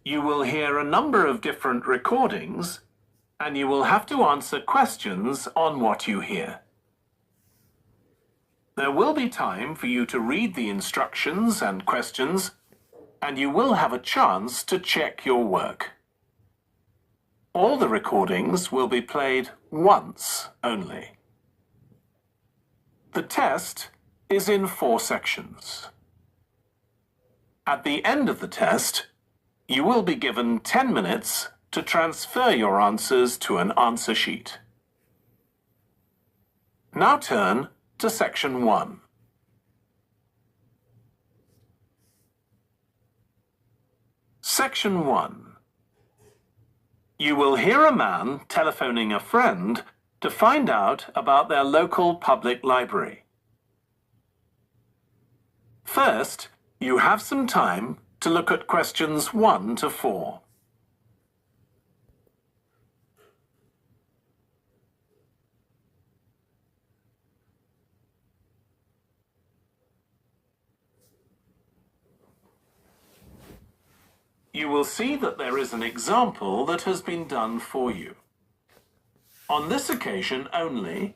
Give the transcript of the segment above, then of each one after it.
You will hear a number of different recordings, and you will have to answer questions on what you hear. There will be time for you to read the instructions and questions, and you will have a chance to check your work. All the recordings will be played once only. The test is in 4 sections. At the end of the test, you will be given 10 minutes to transfer your answers to an answer sheet. Now turn to section 1. Section 1. You will hear a man telephoning a friend to find out about their local public library. First, you have some time to look at questions 1 to 4. You will see that there is an example that has been done for you. On this occasion only,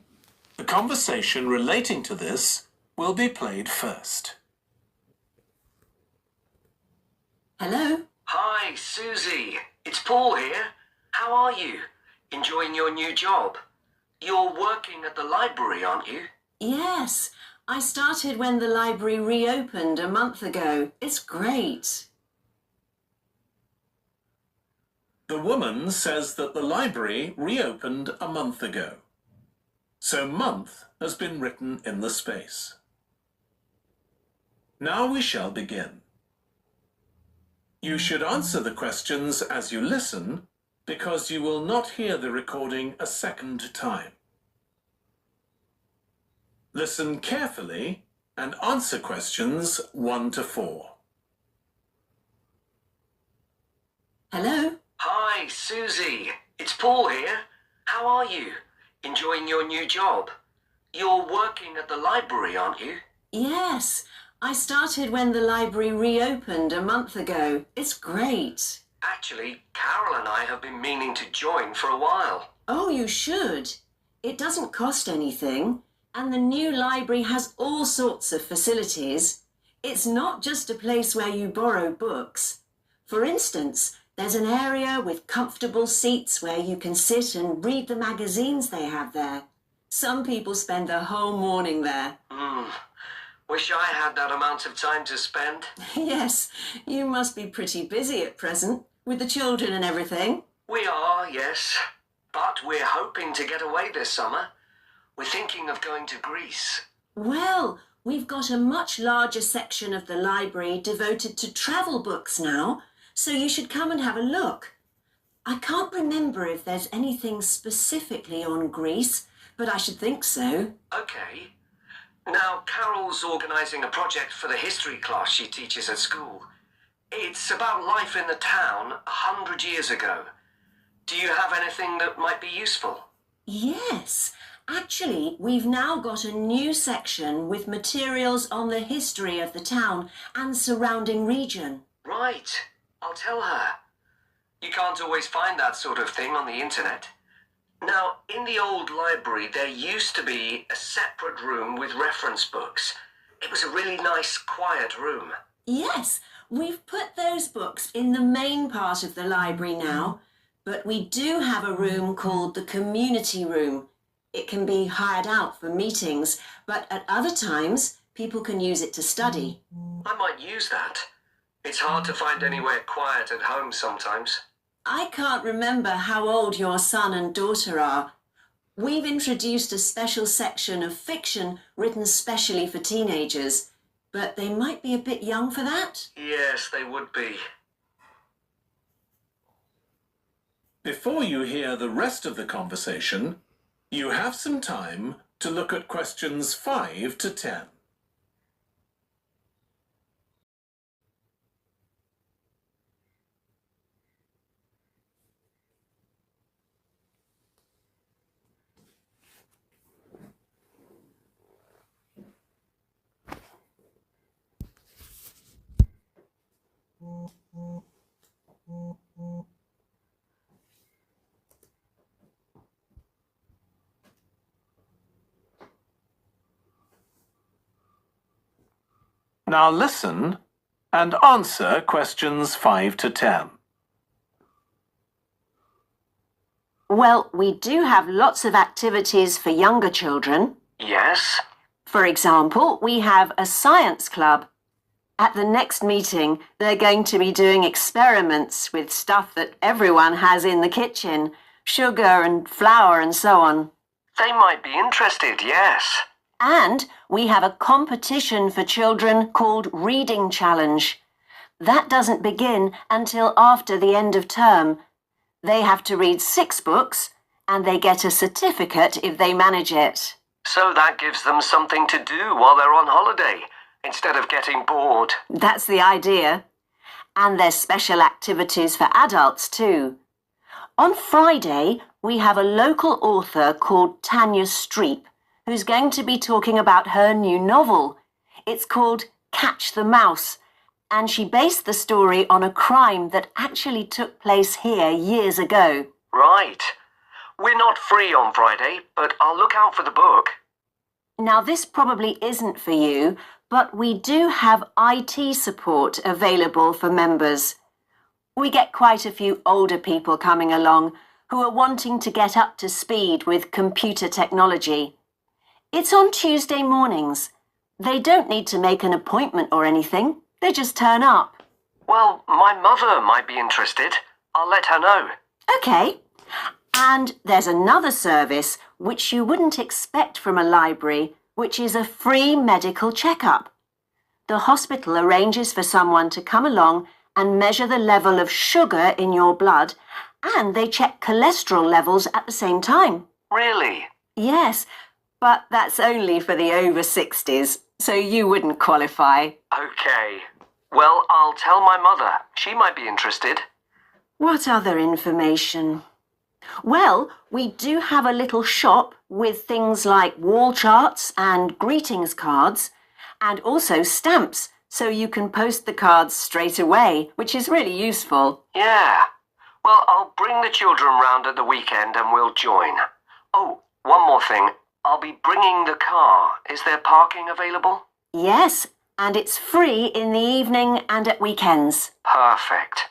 the conversation relating to this will be played first. Hello? Hi, Susie. It's Paul here. How are you? Enjoying your new job? You're working at the library, aren't you? Yes, I started when the library reopened a month ago. It's great. The woman says that the library reopened a month ago. So month has been written in the space. Now we shall begin. You should answer the questions as you listen, because you will not hear the recording a second time. Listen carefully and answer questions 1 to 4. Hello? Hi, Susie. It's Paul here. How are you? Enjoying your new job? You're working at the library, aren't you? Yes, I started when the library reopened a month ago. It's great. Actually, Carol and I have been meaning to join for a while. Oh, you should. It doesn't cost anything, and the new library has all sorts of facilities. It's not just a place where you borrow books. For instance, there's an area with comfortable seats where you can sit and read the magazines they have there. Some people spend the whole morning there. Wish I had that amount of time to spend. Yes, you must be pretty busy at present, with the children and everything. We are, yes. But we're hoping to get away this summer. We're thinking of going to Greece. Well, we've got a much larger section of the library devoted to travel books now, so you should come and have a look. I can't remember if there's anything specifically on Greece, but I should think so. Okay. Now, Carol's organising a project for the history class she teaches at school. It's about life in the town 100 years ago. Do you have anything that might be useful? Yes, actually, we've now got a new section with materials on the history of the town and surrounding region. Right. I'll tell her. You can't always find that sort of thing on the internet. Now, in the old library, there used to be a separate room with reference books. It was a really nice, quiet room. Yes, we've put those books in the main part of the library now, but we do have a room called the community room. It can be hired out for meetings, but at other times, people can use it to study. I might use that. It's hard to find anywhere quiet at home sometimes. I can't remember how old your son and daughter are. We've introduced a special section of fiction written specially for teenagers, but they might be a bit young for that. Yes, they would be. Before you hear the rest of the conversation, you have some time to look at questions 5 to 10. Now listen and answer questions 5 to 10. Well, we do have lots of activities for younger children. Yes? For example, we have a science club. At the next meeting, they're going to be doing experiments with stuff that everyone has in the kitchen, sugar and flour and so on. They might be interested, yes. And we have a competition for children called Reading Challenge. That doesn't begin until after the end of term. They have to read 6 books and they get a certificate if they manage it. So that gives them something to do while they're on holiday, instead of getting bored. That's the idea. And there's special activities for adults too. On Friday, we have a local author called Tanya Streep, who's going to be talking about her new novel. It's called Catch the Mouse, and she based the story on a crime that actually took place here years ago. Right. We're not free on Friday, but I'll look out for the book. Now, this probably isn't for you, but we do have IT support available for members. We get quite a few older people coming along who are wanting to get up to speed with computer technology. It's on Tuesday mornings. They don't need to make an appointment or anything. They just turn up. Well, my mother might be interested. I'll let her know. OK. And there's another service which you wouldn't expect from a library, which is a free medical checkup. The hospital arranges for someone to come along and measure the level of sugar in your blood, and they check cholesterol levels at the same time. Really? Yes, but that's only for the over 60s, so you wouldn't qualify. Okay. Well, I'll tell my mother. She might be interested. What other information? Well, we do have a little shop with things like wall charts and greetings cards, and also stamps, so you can post the cards straight away, which is really useful. Yeah. Well, I'll bring the children round at the weekend and we'll join. Oh, one more thing. I'll be bringing the car. Is there parking available? Yes, and it's free in the evening and at weekends. Perfect.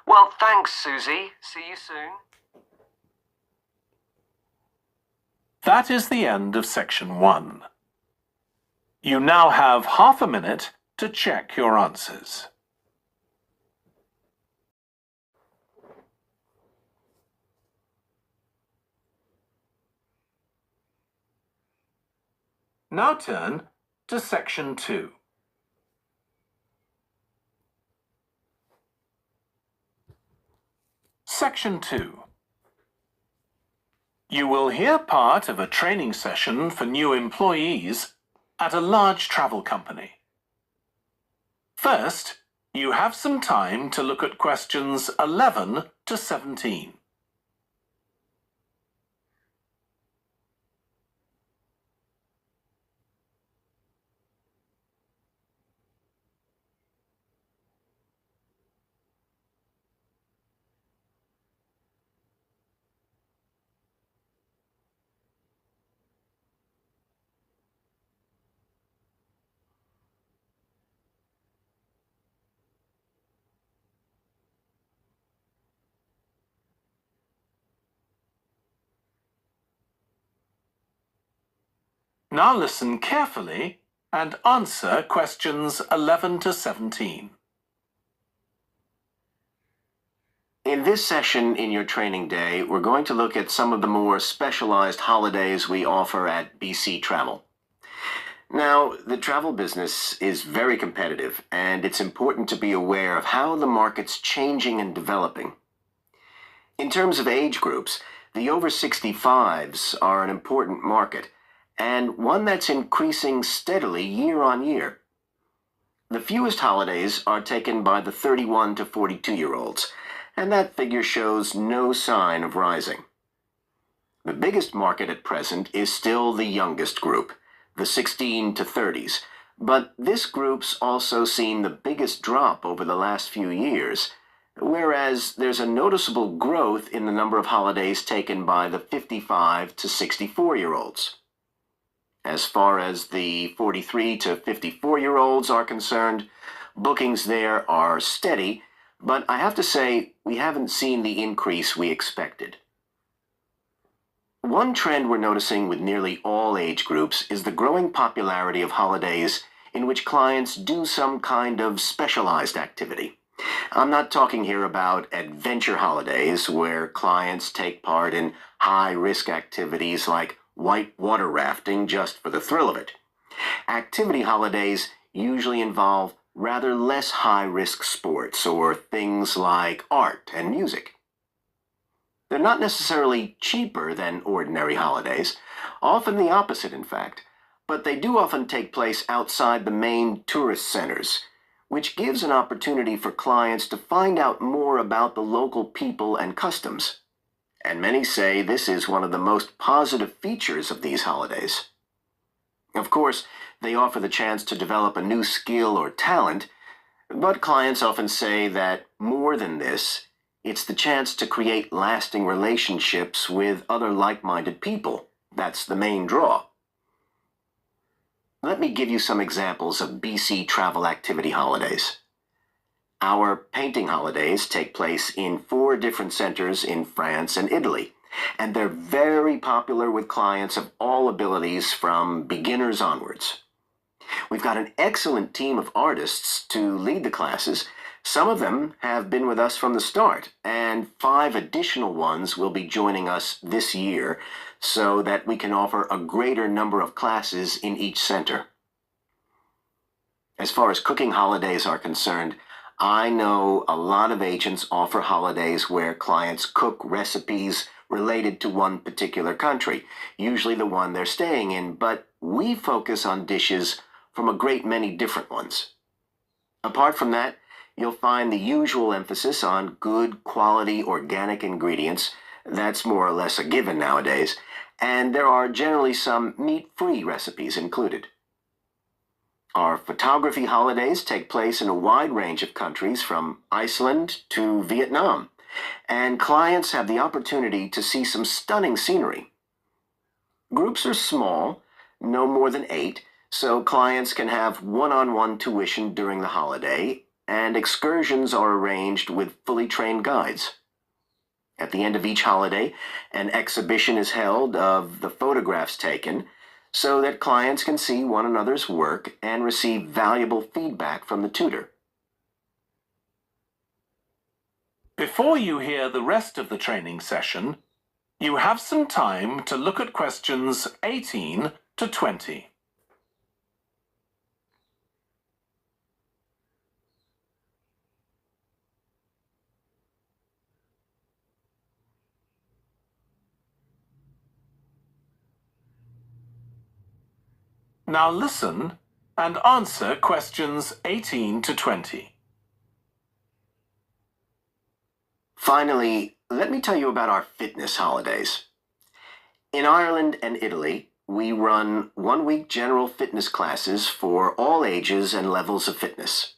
Well, thanks, Susie. See you soon. That is the end of section 1. You now have half a minute to check your answers. Now turn to section 2. Section 2. You will hear part of a training session for new employees at a large travel company. First, you have some time to look at questions 11 to 17. Now listen carefully and answer questions 11 to 17. In this session in your training day, we're going to look at some of the more specialized holidays we offer at BC Travel. Now, the travel business is very competitive, and it's important to be aware of how the market's changing and developing. In terms of age groups, the over 65s are an important market, and one that's increasing steadily year on year. The fewest holidays are taken by the 31 to 42-year-olds, and that figure shows no sign of rising. The biggest market at present is still the youngest group, the 16 to 30s, but this group's also seen the biggest drop over the last few years, whereas there's a noticeable growth in the number of holidays taken by the 55 to 64-year-olds. As far as the 43 to 54-year-olds are concerned, bookings there are steady, but I have to say we haven't seen the increase we expected. One trend we're noticing with nearly all age groups is the growing popularity of holidays in which clients do some kind of specialized activity. I'm not talking here about adventure holidays where clients take part in high-risk activities like white water rafting just for the thrill of it. Activity holidays usually involve rather less high-risk sports or things like art and music. They're not necessarily cheaper than ordinary holidays, often the opposite in fact, but they do often take place outside the main tourist centers, which gives an opportunity for clients to find out more about the local people and customs. And many say this is one of the most positive features of these holidays. Of course, they offer the chance to develop a new skill or talent, but clients often say that more than this, it's the chance to create lasting relationships with other like-minded people. That's the main draw. Let me give you some examples of BC travel activity holidays. Our painting holidays take place in 4 different centers in France and Italy, and they're very popular with clients of all abilities from beginners onwards. We've got an excellent team of artists to lead the classes. Some of them have been with us from the start, and 5 additional ones will be joining us this year so that we can offer a greater number of classes in each center. As far as cooking holidays are concerned, I know a lot of agents offer holidays where clients cook recipes related to one particular country, usually the one they're staying in, but we focus on dishes from a great many different ones. Apart from that, you'll find the usual emphasis on good quality organic ingredients. That's more or less a given nowadays, and there are generally some meat-free recipes included. Our photography holidays take place in a wide range of countries from Iceland to Vietnam, and clients have the opportunity to see some stunning scenery. Groups are small, no more than 8, so clients can have one-on-one tuition during the holiday, and excursions are arranged with fully trained guides. At the end of each holiday, an exhibition is held of the photographs taken so that clients can see one another's work and receive valuable feedback from the tutor. Before you hear the rest of the training session, you have some time to look at questions 18 to 20. Now listen and answer questions 18 to 20. Finally, let me tell you about our fitness holidays. In Ireland and Italy, we run one-week general fitness classes for all ages and levels of fitness.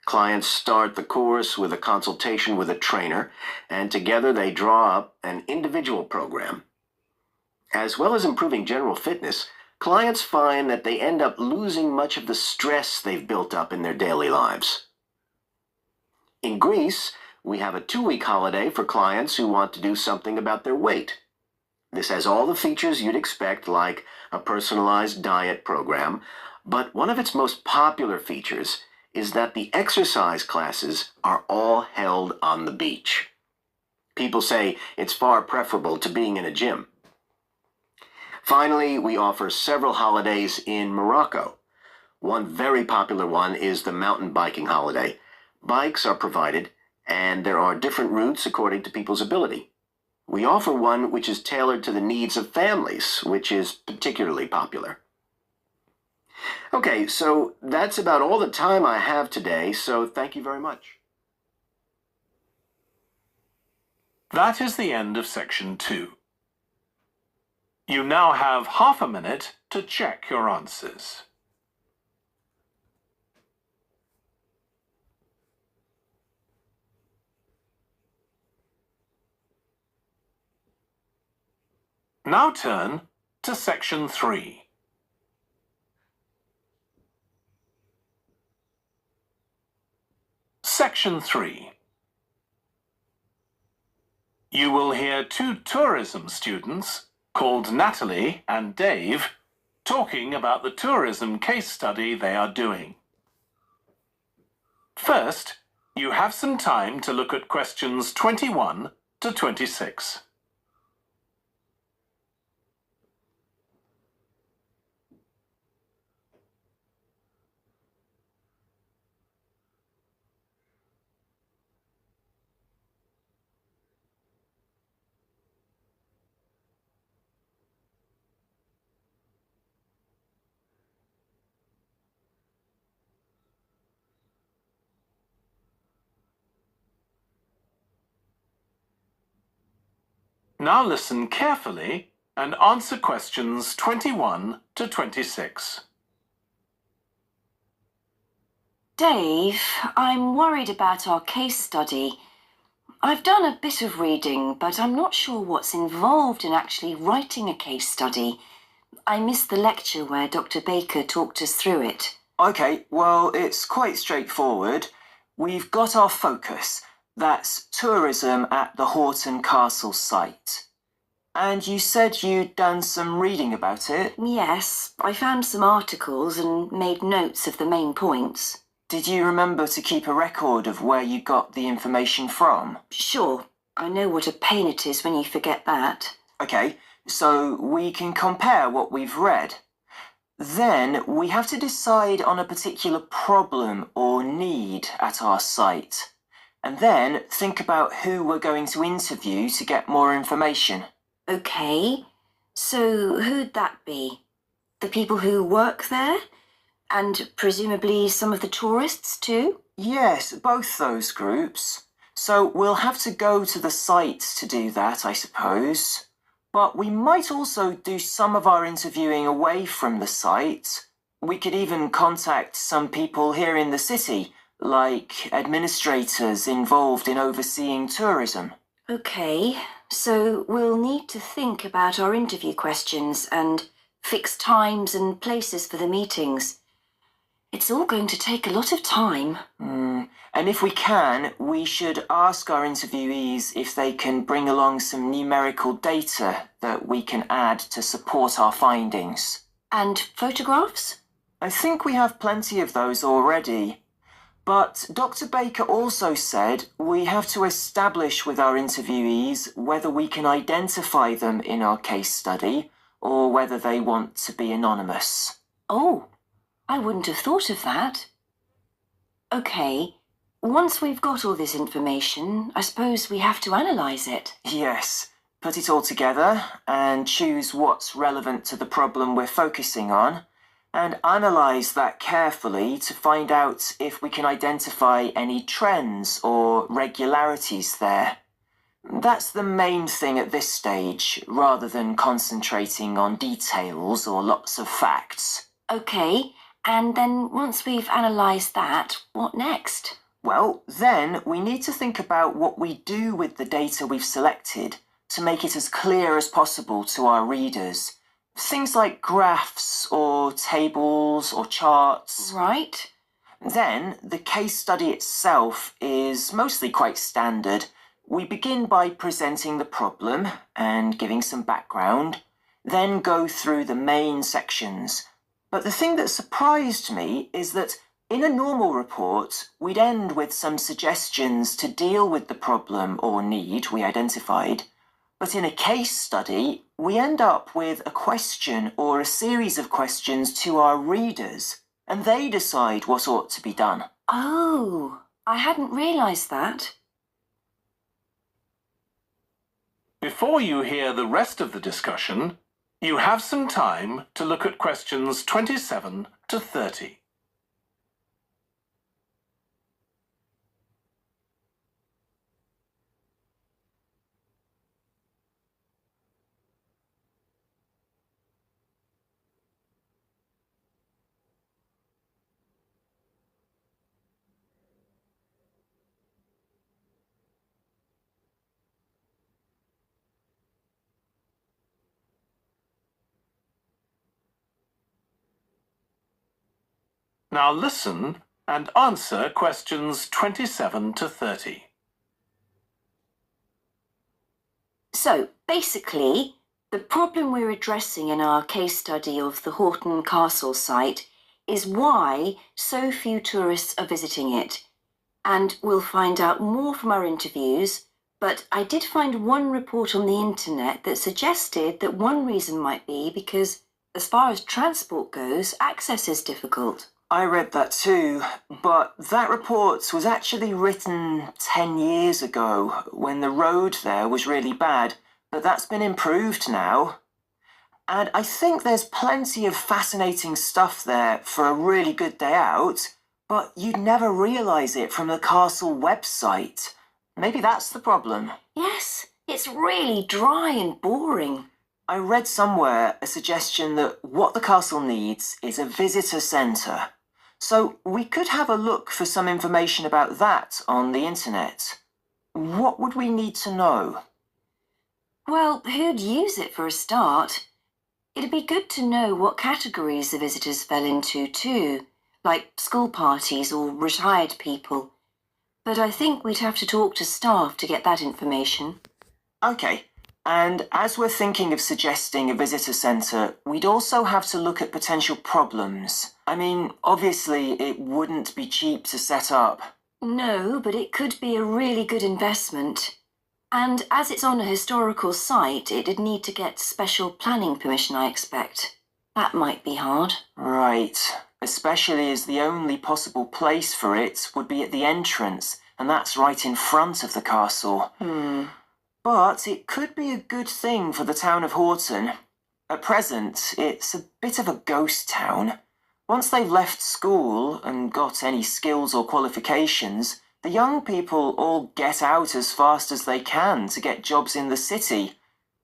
Clients start the course with a consultation with a trainer, and together they draw up an individual program. As well as improving general fitness, clients find that they end up losing much of the stress they've built up in their daily lives. In Greece, we have a 2-week holiday for clients who want to do something about their weight. This has all the features you'd expect, like a personalized diet program, but one of its most popular features is that the exercise classes are all held on the beach. People say it's far preferable to being in a gym. Finally, we offer several holidays in Morocco. One very popular one is the mountain biking holiday. Bikes are provided, and there are different routes according to people's ability. We offer one which is tailored to the needs of families, which is particularly popular. Okay, so that's about all the time I have today, so thank you very much. That is the end of section 2. You now have half a minute to check your answers. Now turn to section 3. Section 3. You will hear two tourism students, called Natalie and Dave, talking about the tourism case study they are doing. First, you have some time to look at questions 21 to 26. Now listen carefully and answer questions 21 to 26. Dave, I'm worried about our case study. I've done a bit of reading, but I'm not sure what's involved in actually writing a case study. I missed the lecture where Dr. Baker talked us through it. Okay, well, it's quite straightforward. We've got our focus. That's tourism at the Horton Castle site. And you said you'd done some reading about it? Yes, I found some articles and made notes of the main points. Did you remember to keep a record of where you got the information from? Sure, I know what a pain it is when you forget that. Okay, so we can compare what we've read. Then we have to decide on a particular problem or need at our site. And then think about who we're going to interview to get more information. Okay, so who'd that be? The people who work there? And presumably some of the tourists too? Yes, both those groups. So we'll have to go to the site to do that, I suppose. But we might also do some of our interviewing away from the site. We could even contact some people here in the city, like administrators involved in overseeing tourism. Okay, so we'll need to think about our interview questions and fix times and places for the meetings. It's all going to take a lot of time. And if we can, we should ask our interviewees if they can bring along some numerical data that we can add to support our findings. And photographs? I think we have plenty of those already. But Dr. Baker also said we have to establish with our interviewees whether we can identify them in our case study or whether they want to be anonymous. Oh, I wouldn't have thought of that. Okay, once we've got all this information, I suppose we have to analyse it. Yes, put it all together and choose what's relevant to the problem we're focusing on, and analyse that carefully to find out if we can identify any trends or regularities there. That's the main thing at this stage, rather than concentrating on details or lots of facts. Okay, and then once we've analysed that, what next? Well, then we need to think about what we do with the data we've selected to make it as clear as possible to our readers. Things like graphs or tables or charts. Right. Then the case study itself is mostly quite standard. We begin by presenting the problem and giving some background, then go through the main sections. But the thing that surprised me is that in a normal report, we'd end with some suggestions to deal with the problem or need we identified. But in a case study, we end up with a question or a series of questions to our readers, and they decide what ought to be done. Oh, I hadn't realised that. Before you hear the rest of the discussion, you have some time to look at questions 27 to 30. Now listen and answer questions 27 to 30. So, basically, the problem we're addressing in our case study of the Horton Castle site is why so few tourists are visiting it. And we'll find out more from our interviews, but I did find one report on the internet that suggested that one reason might be because, as far as transport goes, access is difficult. I read that too, but that report was actually written 10 years ago when the road there was really bad, but that's been improved now. And I think there's plenty of fascinating stuff there for a really good day out, but you'd never realise it from the castle website. Maybe that's the problem. Yes, it's really dry and boring. I read somewhere a suggestion that what the castle needs is a visitor centre. So we could have a look for some information about that on the internet. What would we need to know? Well, who'd use it for a start? It'd be good to know what categories the visitors fell into too, like school parties or retired people. But I think we'd have to talk to staff to get that information. Okay, and as we're thinking of suggesting a visitor centre, we'd also have to look at potential problems. I mean, obviously it wouldn't be cheap to set up. No, but it could be a really good investment. And as it's on a historical site, it'd need to get special planning permission, I expect. That might be hard. Right, especially as the only possible place for it would be at the entrance, and that's right in front of the castle. But it could be a good thing for the town of Horton. At present, it's a bit of a ghost town. Once they've left school and got any skills or qualifications, the young people all get out as fast as they can to get jobs in the city,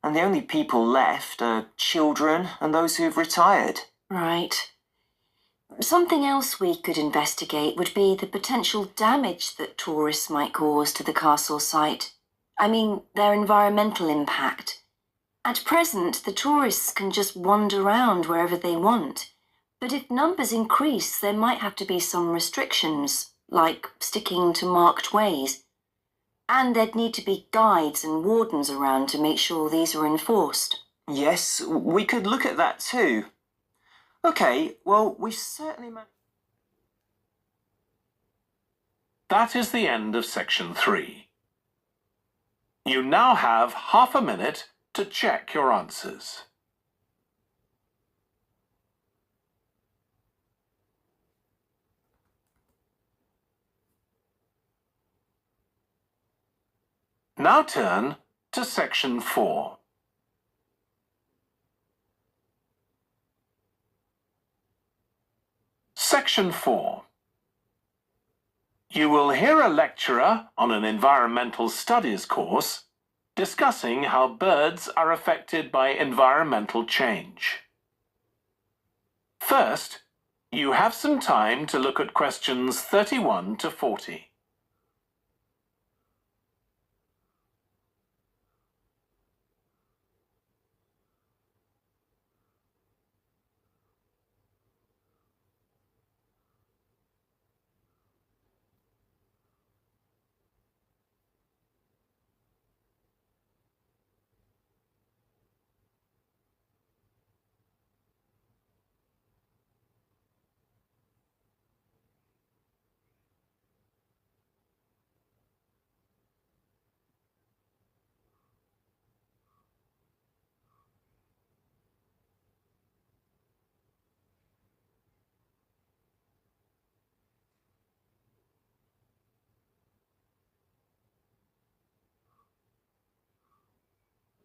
and the only people left are children and those who've retired. Right. Something else we could investigate would be the potential damage that tourists might cause to the castle site. I mean, their environmental impact. At present, the tourists can just wander around wherever they want. But if numbers increase, there might have to be some restrictions, like sticking to marked ways. And there'd need to be guides and wardens around to make sure these are enforced. Yes, we could look at that too. Okay, well, we've certainly managed. That is the end of section 3. You now have half a minute to check your answers. Now turn to section 4. Section 4. You will hear a lecturer on an environmental studies course discussing how birds are affected by environmental change. First, you have some time to look at questions 31 to 40.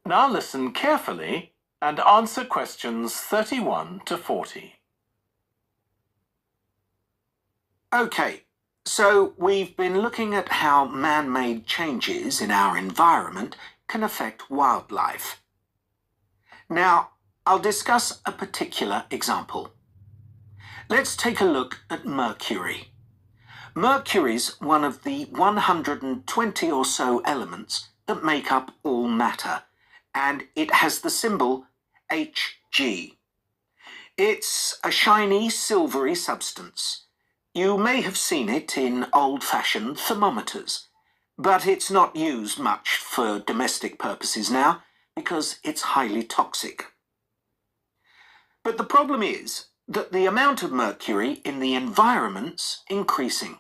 Now listen carefully and answer questions 31 to 40. Okay, so we've been looking at how man-made changes in our environment can affect wildlife. Now, I'll discuss a particular example. Let's take a look at Mercury. Mercury's one of the 120 or so elements that make up all matter, and it has the symbol Hg. It's a shiny, silvery substance. You may have seen it in old-fashioned thermometers, but it's not used much for domestic purposes now because it's highly toxic. But the problem is that the amount of mercury in the environment's increasing.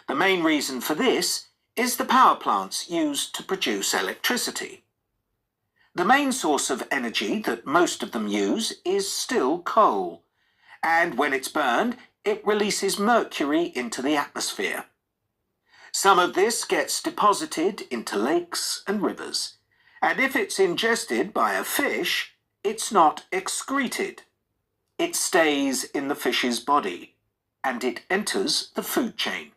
The main reason for this is the power plants used to produce electricity. The main source of energy that most of them use is still coal, and when it's burned, it releases mercury into the atmosphere. Some of this gets deposited into lakes and rivers, and if it's ingested by a fish, it's not excreted. It stays in the fish's body, and it enters the food chain.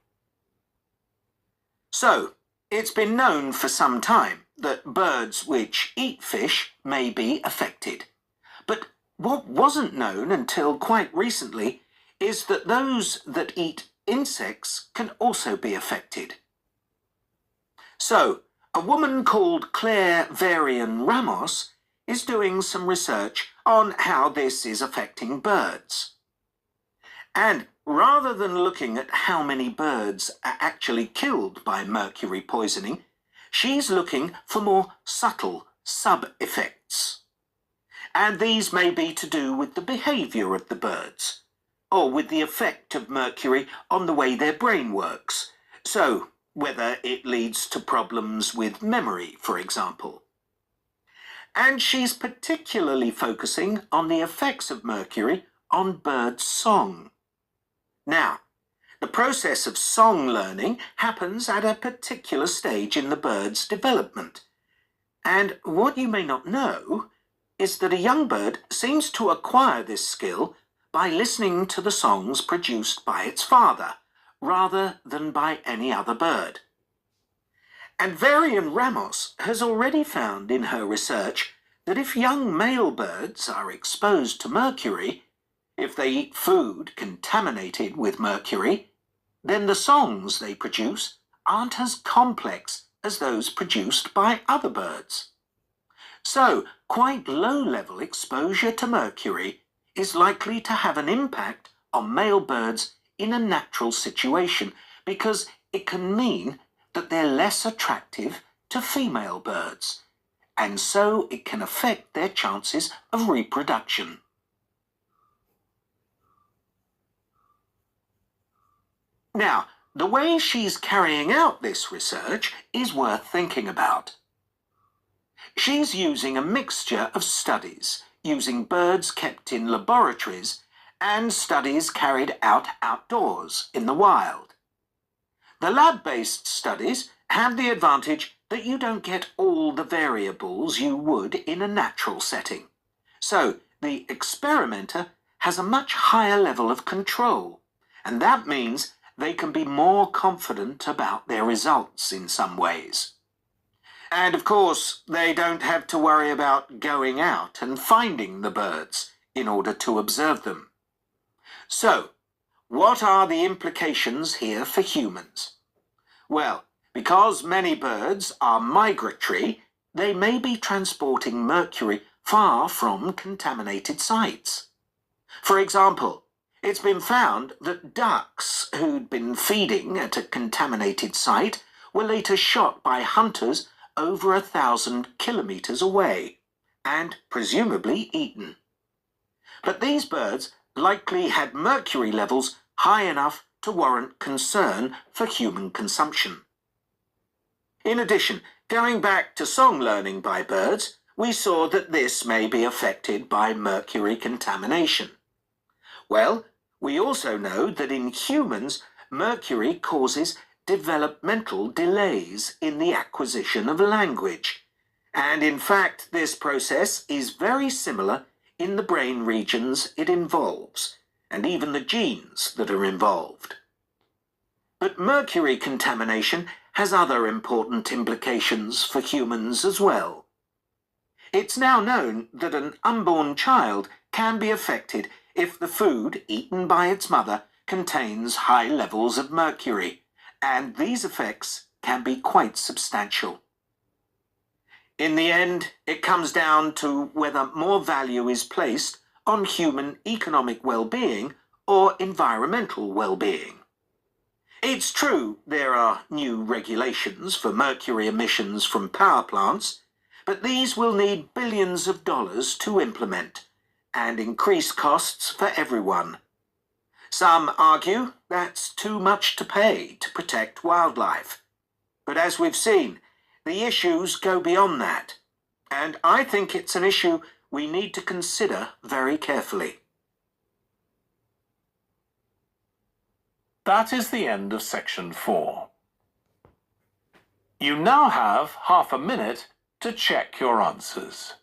So, it's been known for some time that birds which eat fish may be affected. But what wasn't known until quite recently is that those that eat insects can also be affected. So, a woman called Claire Varian Ramos is doing some research on how this is affecting birds. And rather than looking at how many birds are actually killed by mercury poisoning, she's looking for more subtle sub-effects. And these may be to do with the behaviour of the birds, or with the effect of mercury on the way their brain works. So, whether it leads to problems with memory, for example. And she's particularly focusing on the effects of mercury on bird song. Now, the process of song learning happens at a particular stage in the bird's development. And what you may not know is that a young bird seems to acquire this skill by listening to the songs produced by its father, rather than by any other bird. And Varian Ramos has already found in her research that if young male birds are exposed to mercury, if they eat food contaminated with mercury, then the songs they produce aren't as complex as those produced by other birds. So, quite low-level exposure to mercury is likely to have an impact on male birds in a natural situation because it can mean that they're less attractive to female birds, and so it can affect their chances of reproduction. Now, the way she's carrying out this research is worth thinking about. She's using a mixture of studies, using birds kept in laboratories and studies carried out outdoors in the wild. The lab-based studies have the advantage that you don't get all the variables you would in a natural setting. So the experimenter has a much higher level of control, and that means they can be more confident about their results in some ways. And of course, they don't have to worry about going out and finding the birds in order to observe them. So, what are the implications here for humans? Well, because many birds are migratory, they may be transporting mercury far from contaminated sites. For example, it's been found that ducks who'd been feeding at a contaminated site were later shot by hunters over 1,000 kilometres away, and presumably eaten. But these birds likely had mercury levels high enough to warrant concern for human consumption. In addition, going back to song learning by birds, we saw that this may be affected by mercury contamination. Well, we also know that in humans, mercury causes developmental delays in the acquisition of language. And in fact, this process is very similar in the brain regions it involves, and even the genes that are involved. But mercury contamination has other important implications for humans as well. It's now known that an unborn child can be affected if the food eaten by its mother contains high levels of mercury, and these effects can be quite substantial. In the end, it comes down to whether more value is placed on human economic well-being or environmental well-being. It's true there are new regulations for mercury emissions from power plants, but these will need billions of dollars to implement and increase costs for everyone. Some argue that's too much to pay to protect wildlife. But as we've seen, the issues go beyond that, and I think it's an issue we need to consider very carefully. That is the end of section 4. You now have half a minute to check your answers.